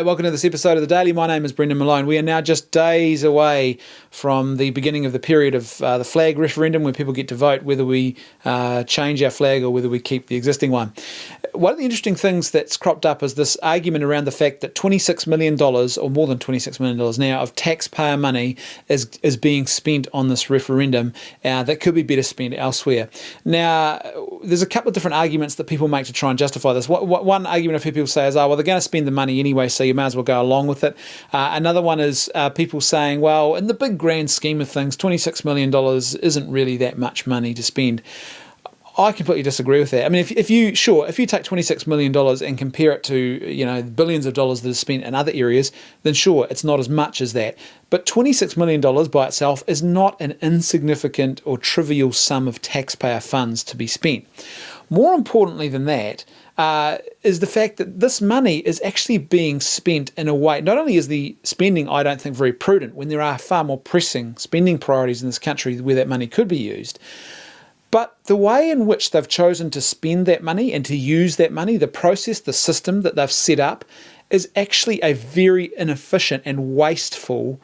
welcome to this episode of The Daily. My name is Brendan Malone. We are now just days away from the beginning of the period of the flag referendum, where people get to vote whether we change our flag or whether we keep the existing one. One of the interesting things that's cropped up is this argument around the fact that $26 million, or more than $26 million now, of taxpayer money is being spent on this referendum that could be better spent elsewhere. Now, there's a couple of different arguments that people make to try and justify this. One argument I've heard people say is, oh, well, they're going to spend the money anyway, so you may as well go along with it. Another one is people saying, well, in the big grand scheme of things, $26 million isn't really that much money to spend. I completely disagree with that. I mean, if you take $26 million and compare it to, billions of dollars that are spent in other areas, then sure, it's not as much as that. But $26 million by itself is not an insignificant or trivial sum of taxpayer funds to be spent. More importantly than that, is the fact that this money is actually being spent in a way, not only is the spending, I don't think, very prudent, when there are far more pressing spending priorities in this country where that money could be used, but the way in which they've chosen to spend that money and to use that money, the process, the system that they've set up, is actually a very inefficient and wasteful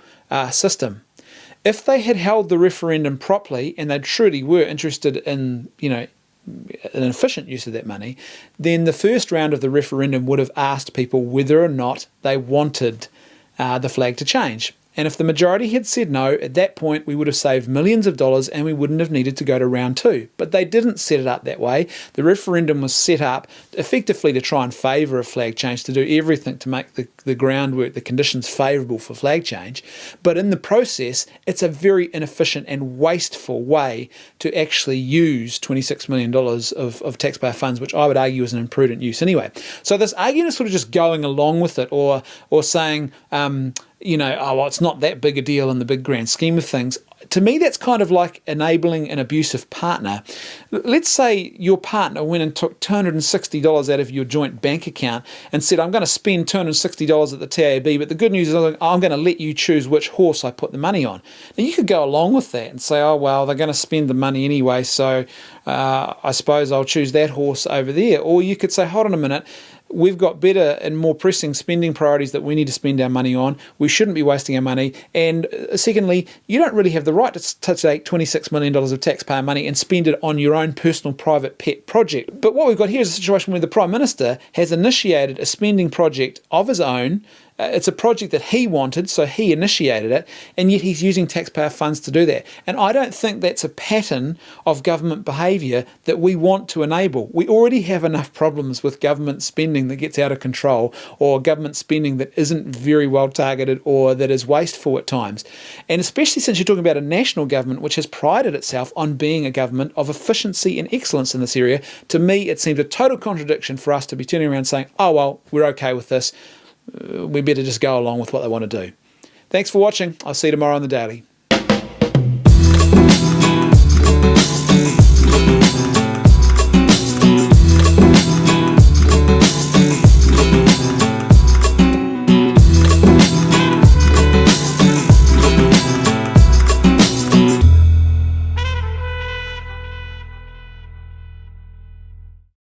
system. If they had held the referendum properly and they truly were interested in, an efficient use of that money, then the first round of the referendum would have asked people whether or not they wanted the flag to change. And if the majority had said no, at that point we would have saved millions of dollars and we wouldn't have needed to go to round two. But they didn't set it up that way. The referendum was set up effectively to try and favour a flag change, to do everything to make the groundwork, the conditions favourable for flag change. But in the process, it's a very inefficient and wasteful way to actually use $26 million of taxpayer funds, which I would argue is an imprudent use anyway. So this argument is sort of just going along with it, or saying, it's not that big a deal in the big grand scheme of things. To me, that's kind of like enabling an abusive partner. Let's say your partner went and took $260 out of your joint bank account and said, I'm going to spend $260 at the TAB, but the good news is I'm going to let you choose which horse I put the money on. Now, you could go along with that and say, oh, well, they're going to spend the money anyway, so I suppose I'll choose that horse over there. Or you could say, hold on a minute, we've got better and more pressing spending priorities that we need to spend our money on. We shouldn't be wasting our money. And secondly, you don't really have the right to take $26 million of taxpayer money and spend it on your own personal private pet project. But what we've got here is a situation where the Prime Minister has initiated a spending project of his own. It's a project that he wanted, so he initiated it, and yet he's using taxpayer funds to do that. And I don't think that's a pattern of government behaviour that we want to enable. We already have enough problems with government spending that gets out of control, or government spending that isn't very well targeted or that is wasteful at times. And especially since you're talking about a national government which has prided itself on being a government of efficiency and excellence in this area, to me it seems a total contradiction for us to be turning around saying, oh well, we're okay with this. We better just go along with what they want to do. Thanks for watching. I'll see you tomorrow on The Daily.